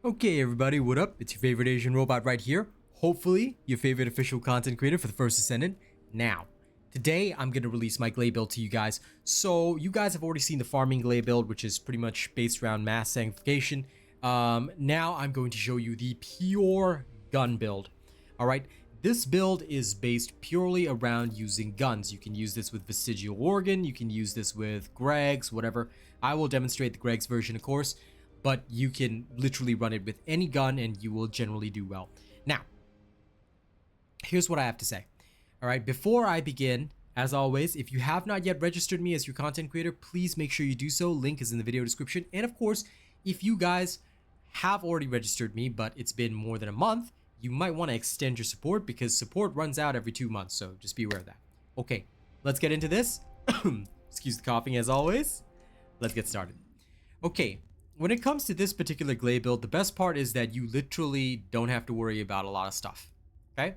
Okay, everybody, what up? It's your favorite Asian robot right here. Hopefully, your favorite official content creator for the First Ascendant. Now, today I'm going to release my Glay build to you guys. So, you guys have already seen the farming Glay build, which is pretty much based around mass sanctification. Now I'm going to show you the pure gun build. Alright, this build is based purely around using guns. You can use this with Vestigial Organ, you can use this with Greg's, whatever. I will demonstrate the Greg's version, of course. But you can literally run it with any gun and you will generally do well. Now, here's what I have to say. Alright, before I begin, as always, if you have not yet registered me as your content creator, please make sure you do so. Link is in the video description. And of course, if you guys have already registered me, but it's been more than a month, you might want to extend your support because support runs out every 2 months. So just be aware of that. Okay, let's get into this. Excuse the coughing as always. Let's get started. Okay. When it comes to this particular Glay build, the best part is that you literally don't have to worry about a lot of stuff, okay?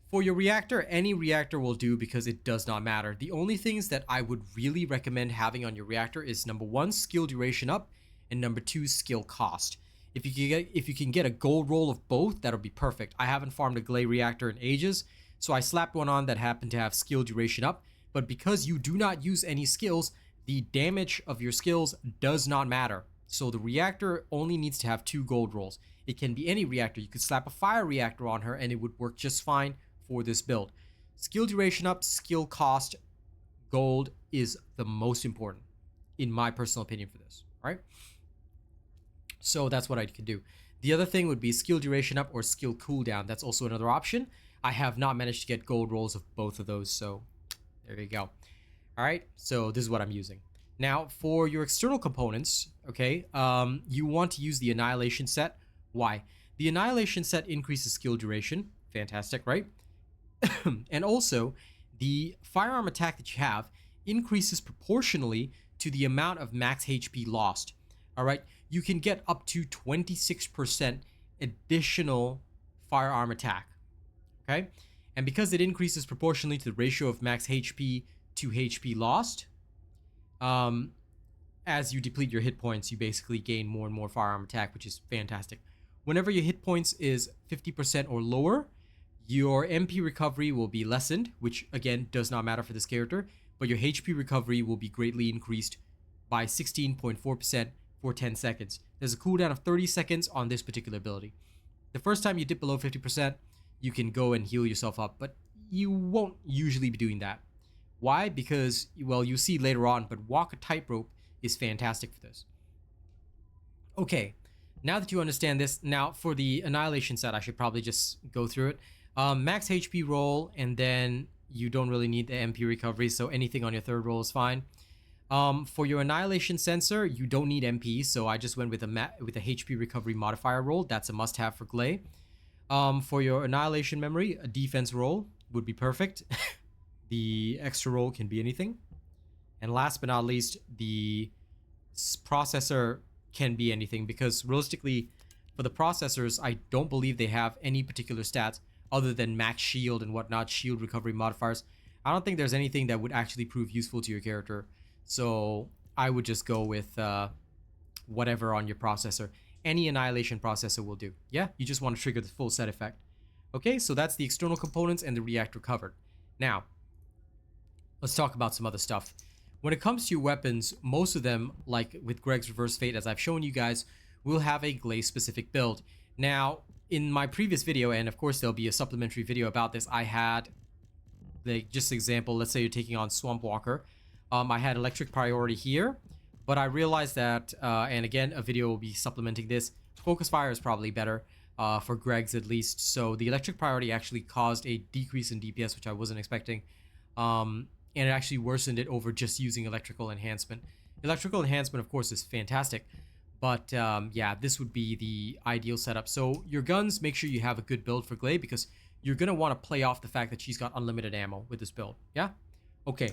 For your reactor, any reactor will do because it does not matter. The only things that I would really recommend having on your reactor is number 1, skill duration up, and number 2, skill cost. If you can get a gold roll of both, that'll be perfect. I haven't farmed a Glay reactor in ages, so I slapped one on that happened to have skill duration up, but because you do not use any skills, the damage of your skills does not matter. So the reactor only needs to have 2 gold rolls. It can be any reactor. You could slap a fire reactor on her and it would work just fine for this build. Skill duration up, skill cost, gold is the most important in my personal opinion for this, right? So that's what I could do. The other thing would be skill duration up or skill cooldown. That's also another option. I have not managed to get gold rolls of both of those, so there you go. All right, so this is what I'm using. Now, for your external components, okay, you want to use the Annihilation set. Why? The Annihilation set increases skill duration. Fantastic, right? And also, the firearm attack that you have increases proportionally to the amount of max HP lost. All right? You can get up to 26% additional firearm attack. Okay? And because it increases proportionally to the ratio of max HP to HP lost, as you deplete your hit points, you basically gain more and more firearm attack, which is fantastic. Whenever your hit points is 50% or lower, your MP recovery will be lessened, which again does not matter for this character, but your HP recovery will be greatly increased by 16.4% for 10 seconds. There's a cooldown of 30 seconds on this particular ability. The first time you dip below 50%, you can go and heal yourself up, but you won't usually be doing that. Why? Because, well, you see later on, but Walk a Tightrope is fantastic for this. Okay, now that you understand this, now for the Annihilation set, I should probably just go through it. Max HP roll, and then you don't really need the MP recovery, so anything on your third roll is fine. For your Annihilation sensor, you don't need MP, so I just went with a HP recovery modifier roll. That's a must-have for Glay. For your Annihilation memory, a defense roll would be perfect. The extra roll can be anything. And last but not least, the processor can be anything, because realistically, for the processors, I don't believe they have any particular stats other than max shield and whatnot, shield recovery modifiers. I don't think there's anything that would actually prove useful to your character. So I would just go with whatever on your processor. Any Annihilation processor will do. Yeah, you just want to trigger the full set effect. Okay, so that's the external components and the reactor covered. Now, let's talk about some other stuff. When it comes to your weapons, most of them, like with Greg's Reverse Fate, as I've shown you guys, will have a Glay specific build. Now, in my previous video, and of course there'll be a supplementary video about this, I had, like, just example, let's say you're taking on Swamp Walker. I had Electric Priority here, but I realized that, and again, a video will be supplementing this, Focus Fire is probably better, for Greg's at least. So the Electric Priority actually caused a decrease in DPS, which I wasn't expecting. And it actually worsened it over just using Electrical Enhancement. Electrical Enhancement, of course, is fantastic, but yeah, this would be the ideal setup. So your guns, make sure you have a good build for Glay, because you're going to want to play off the fact that she's got unlimited ammo with this build. Yeah? Okay.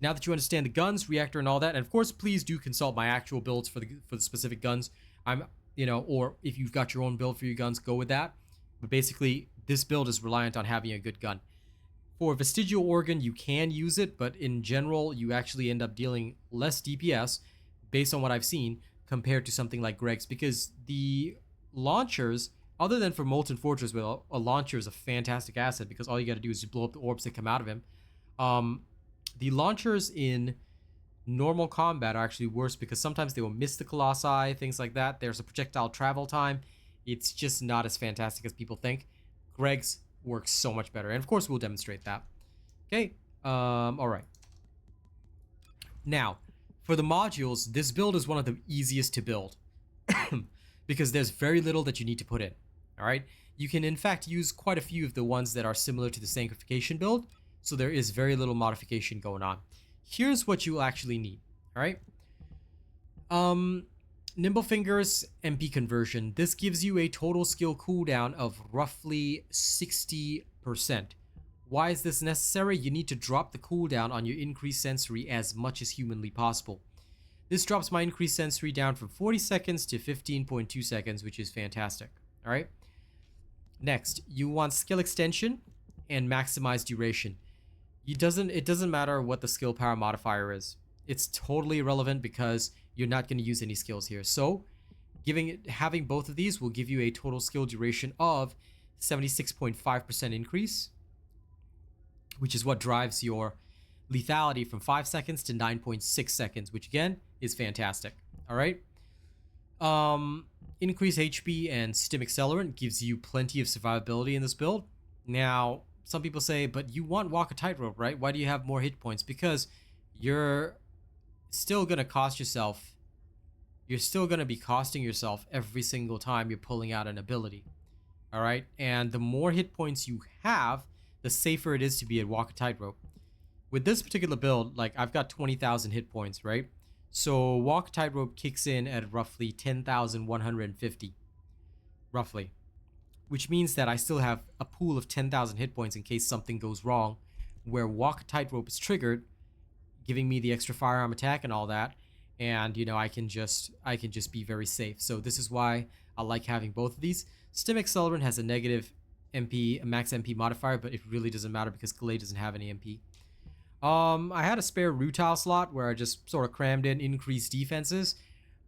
Now that you understand the guns, reactor, and all that, and of course, please do consult my actual builds for the specific guns. Or if you've got your own build for your guns, go with that. But basically, this build is reliant on having a good gun. For Vestigial Organ, you can use it, but in general, you actually end up dealing less DPS, based on what I've seen, compared to something like Greg's, because the launchers, other than for Molten Fortress, where a launcher is a fantastic asset because all you got to do is just blow up the orbs that come out of him. The launchers in normal combat are actually worse because sometimes they will miss the Colossi, things like that. There's a projectile travel time. It's just not as fantastic as people think. Greg's works so much better, and of course we'll demonstrate that. Okay, all right. Now, for the modules, this build is one of the easiest to build because there's very little that you need to put in. All right, you can in fact use quite a few of the ones that are similar to the Sanctification build, so there is very little modification going on. Here's what you actually need. All right. Nimblefinger's MP conversion. This gives you a total skill cooldown of roughly 60%. Why is this necessary? You need to drop the cooldown on your increased sensory as much as humanly possible. This drops my increased sensory down from 40 seconds to 15.2 seconds, which is fantastic. All right. Next, you want skill extension and maximize duration. It doesn't matter what the skill power modifier is. It's totally irrelevant because you're not going to use any skills here. So having both of these will give you a total skill duration of 76.5% increase, which is what drives your lethality from 5 seconds to 9.6 seconds, which again is fantastic. All right. Increase HP and Stim Accelerant gives you plenty of survivability in this build. Now, some people say, but you want Walk a Tightrope, right? Why do you have more hit points? Because you're still going to cost yourself. You're still going to be costing yourself every single time you're pulling out an ability. All right. And the more hit points you have, the safer it is to be at Walk a Tightrope. With this particular build, like I've got 20,000 hit points, right? So Walk a Tightrope kicks in at roughly 10,150. Roughly. Which means that I still have a pool of 10,000 hit points in case something goes wrong, where Walk a Tightrope is triggered, giving me the extra firearm attack and all that, and you know I can just be very safe. So this is why I like having both of these. Stim Accelerant has a negative MP, a max MP modifier, but it really doesn't matter because Glade doesn't have any MP. I had a spare Rutile slot where I just sort of crammed in increased defenses.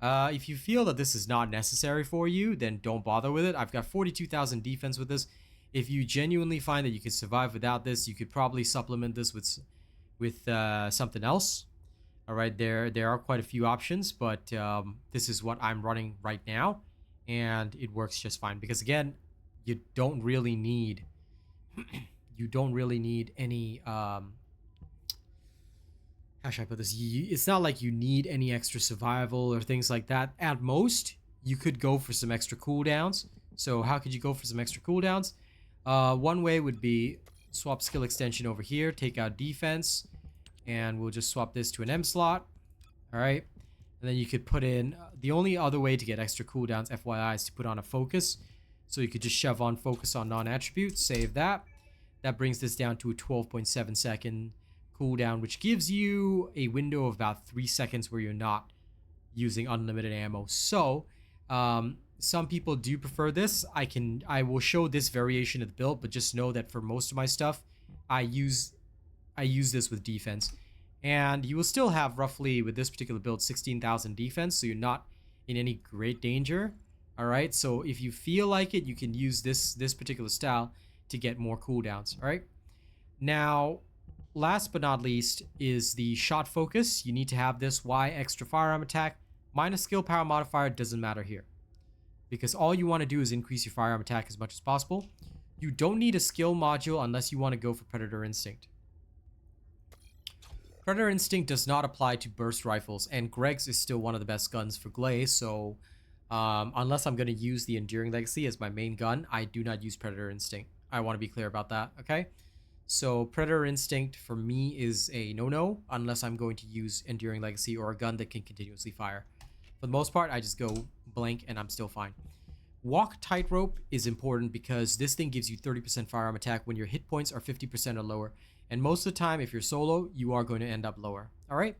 If you feel that this is not necessary for you, then don't bother with it. I've got 42,000 defense with this. If you genuinely find that you can survive without this, you could probably supplement this with something else. All right, there are quite a few options, but this is what I'm running right now, and it works just fine. Because again, you don't really need any how should I put this? It's not like you need any extra survival or things like that. At most, you could go for some extra cooldowns. So how could you go for some extra cooldowns? One way would be swap skill extension over here, take out defense, and we'll just swap this to an M slot. All right. And then you could put in, the only other way to get extra cooldowns, FYI, is to put on a focus. So you could just shove on focus on non-attributes, save that. That brings this down to a 12.7 second cooldown, which gives you a window of about 3 seconds where you're not using unlimited ammo. So some people do prefer this. I will show this variation of the build, but just know that for most of my stuff, I use this with defense, and you will still have roughly with this particular build 16,000 defense, so you're not in any great danger. All right, so if you feel like it, you can use this particular style to get more cooldowns. All right, now last but not least is the shot focus. You need to have this. Why? Extra firearm attack minus skill power modifier doesn't matter here, because all you want to do is increase your firearm attack as much as possible. You don't need a skill module unless you want to go for Predator Instinct. Predator Instinct does not apply to burst rifles, and Greg's is still one of the best guns for Glaze, so unless I'm going to use the Enduring Legacy as my main gun, I do not use Predator Instinct. I want to be clear about that, okay? So Predator Instinct for me is a no-no unless I'm going to use Enduring Legacy or a gun that can continuously fire. For the most part, I just go blank and I'm still fine. Walk Tightrope is important because this thing gives you 30% firearm attack when your hit points are 50% or lower. And most of the time, if you're solo, you are going to end up lower. All right?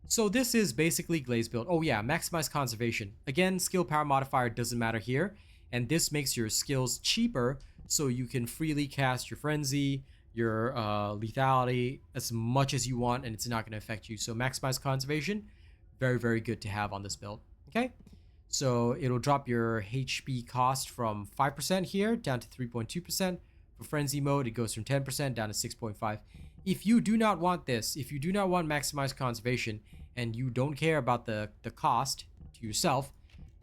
So this is basically Glaze build. Oh yeah, maximize conservation. Again, skill power modifier doesn't matter here. And this makes your skills cheaper so you can freely cast your Frenzy, your lethality as much as you want, and it's not going to affect you. So maximize conservation, very, very good to have on this build. Okay? So it'll drop your HP cost from 5% here down to 3.2%. For frenzy mode, it goes from 10% down to 6.5. If you do not want this, if you do not want maximized conservation and you don't care about the cost to yourself,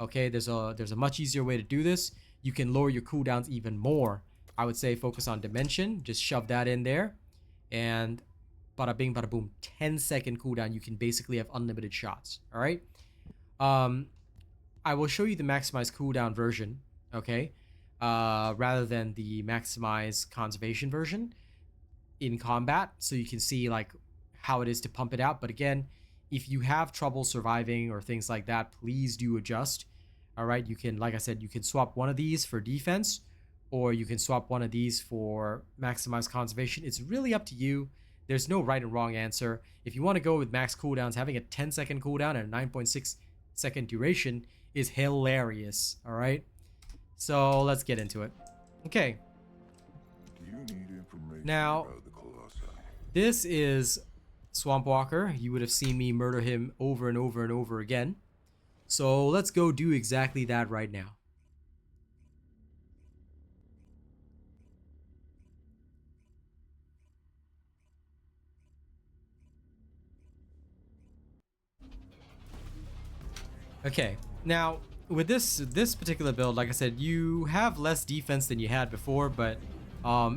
okay, there's a much easier way to do this. You can lower your cooldowns even more. I would say focus on dimension, just shove that in there, and bada bing bada boom, 10-second cooldown. You can basically have unlimited shots. All right. I will show you the maximized cooldown version, okay, rather than the maximized conservation version in combat, so you can see like how it is to pump it out. But again, if you have trouble surviving or things like that, please do adjust. All right, you can, like I said, you can swap one of these for defense, or you can swap one of these for maximized conservation. It's really up to you. There's no right and wrong answer. If you want to go with max cooldowns, having a 10-second cooldown and a 9.6-second duration is hilarious. All right, so let's get into it. Okay, You need information now about the Colossi. this is Swamp Walker. You would have seen me murder him over and over and over again, so let's go do exactly that right now. Okay, now with this particular build, like I said, you have less defense than you had before, but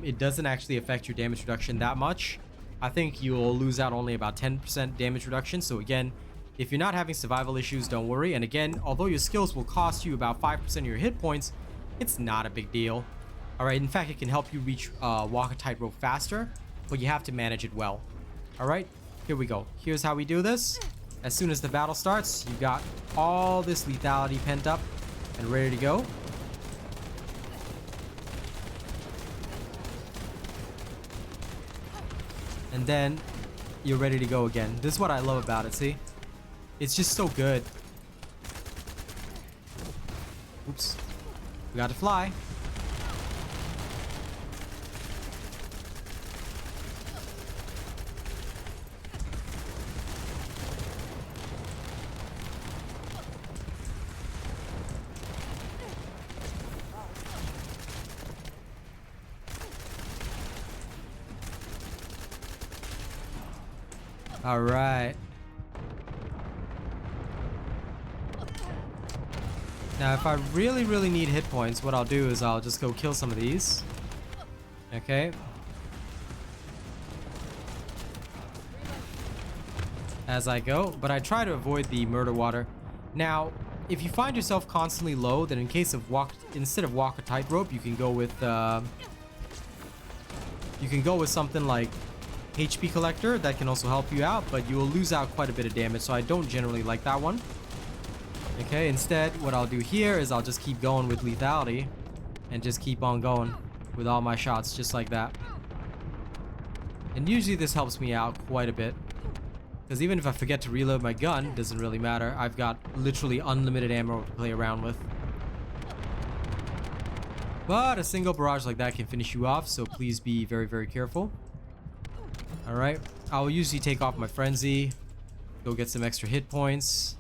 it doesn't actually affect your damage reduction that much. I think you'll lose out only about 10% damage reduction. So again, if you're not having survival issues, don't worry. And again, although your skills will cost you about 5% of your hit points, it's not a big deal. All right, in fact, it can help you reach Walker Tightrope faster, but you have to manage it well. All right, here we go. Here's how we do this. As soon as the battle starts, you've got all this lethality pent up and ready to go. And then you're ready to go again. This is what I love about it, see? It's just so good. Oops. We got to fly. All right. Now, if I really, really need hit points, what I'll do is I'll just go kill some of these. Okay. As I go, but I try to avoid the murder water. Now, if you find yourself constantly low, then in case of instead of Walker Tightrope, you can go with something like HP Collector. That can also help you out, but you will lose out quite a bit of damage, so I don't generally like that one. Okay, instead, what I'll do here is I'll just keep going with lethality and just keep on going with all my shots just like that. And usually this helps me out quite a bit, because even if I forget to reload my gun, it doesn't really matter. I've got literally unlimited ammo to play around with. But a single barrage like that can finish you off, so please be very, very careful. Alright, I will usually take off my frenzy, go get some extra hit points.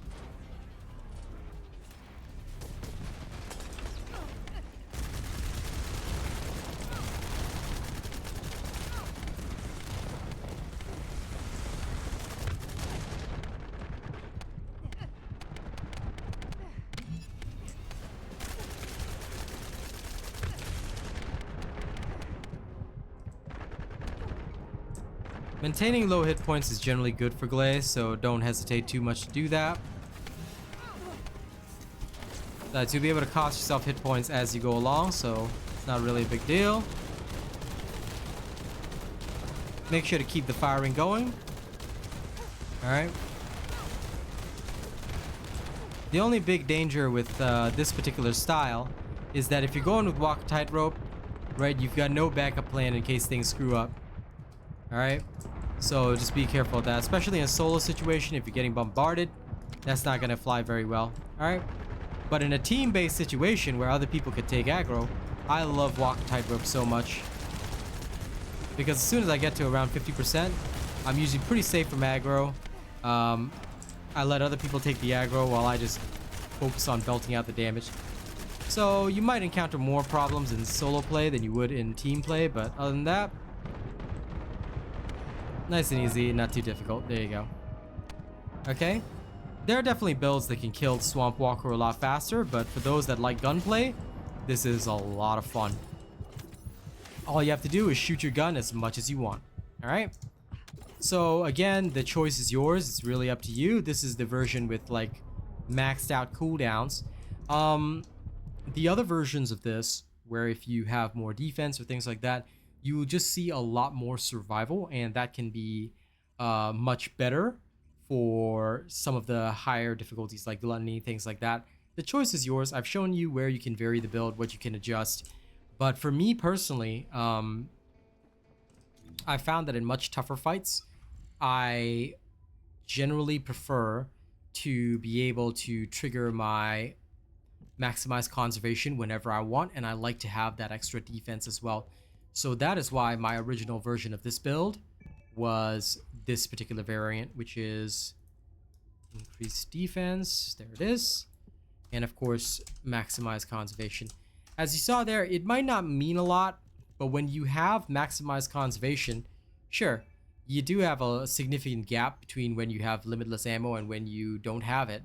Maintaining low hit points is generally good for Glaze, so don't hesitate too much to do that. You'll be able to cost yourself hit points as you go along, so it's not really a big deal. Make sure to keep the firing going. Alright. The only big danger with this particular style is that if you're going with Walker Tightrope, right, you've got no backup plan in case things screw up. Alright, so just be careful of that, especially in a solo situation. If you're getting bombarded, that's not going to fly very well. Alright, but in a team-based situation where other people could take aggro, I love Walker Tightrope so much, because as soon as I get to around 50%, I'm usually pretty safe from aggro. I let other people take the aggro while I just focus on belting out the damage. So you might encounter more problems in solo play than you would in team play, but other than that, nice and easy, not too difficult. There you go. Okay. There are definitely builds that can kill Swamp Walker a lot faster, but for those that like gunplay, this is a lot of fun. All you have to do is shoot your gun as much as you want. Alright? So again, the choice is yours. It's really up to you. This is the version with like maxed out cooldowns. The other versions of this, where if you have more defense or things like that, you will just see a lot more survival, and that can be much better for some of the higher difficulties like gluttony, things like that. The choice is yours. I've shown you where you can vary the build, what you can adjust. But for me personally, I found that in much tougher fights, I generally prefer to be able to trigger my maximize conservation whenever I want, and I like to have that extra defense as well. So that is why my original version of this build was this particular variant, which is increased defense. There it is. And of course, maximize conservation. As you saw there, it might not mean a lot, but when you have maximized conservation, sure, you do have a significant gap between when you have limitless ammo and when you don't have it.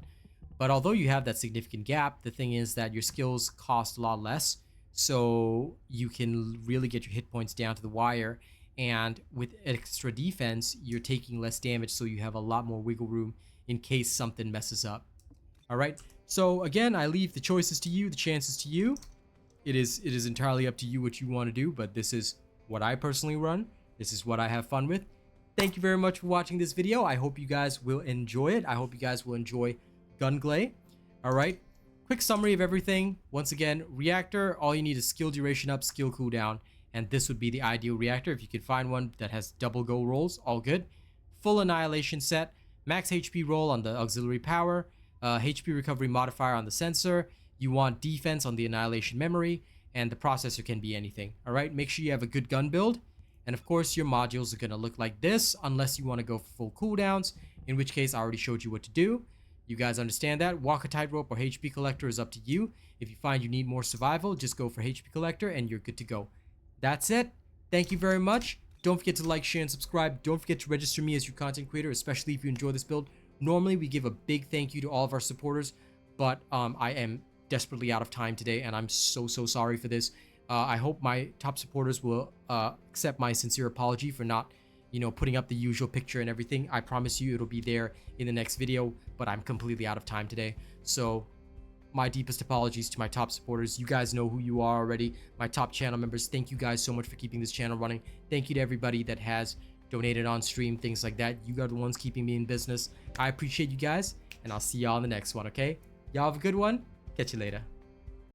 But although you have that significant gap, the thing is that your skills cost a lot less, so you can really get your hit points down to the wire. And with extra defense, you're taking less damage, so you have a lot more wiggle room in case something messes up. All right. So again, I leave the choices to you, the chances to you. It is entirely up to you what you want to do, but this is what I personally run. This is what I have fun with. Thank you very much for watching this video. I hope you guys will enjoy it. I hope you guys will enjoy Gunglai. All right. Quick summary of everything. Once again, reactor, all you need is skill duration up, skill cooldown, and this would be the ideal reactor. If you could find one that has double go rolls, all good. Full annihilation set, max HP roll on the auxiliary power, HP recovery modifier on the sensor. You want defense on the annihilation memory, and the processor can be anything. All right, make sure you have a good gun build, and of course your modules are going to look like this unless you want to go for full cooldowns, in which case I already showed you what to do. You guys understand that. Walker tightrope or HP collector is up to you. If you find you need more survival, just go for HP collector and you're good to go. That's it. Thank you very much. Don't forget to like, share, and subscribe. Don't forget to register me as your content creator, especially if you enjoy this build. Normally we give a big thank you to all of our supporters, but I am desperately out of time today, and I'm so sorry for this. I hope my top supporters will accept my sincere apology for not, putting up the usual picture and everything. I promise you it'll be there in the next video, but I'm completely out of time today. So my deepest apologies to my top supporters. You guys know who you are already. My top channel members, thank you guys so much for keeping this channel running. Thank you to everybody that has donated on stream, things like that. You are the ones keeping me in business. I appreciate you guys, and I'll see y'all in the next one, okay? Y'all have a good one. Catch you later.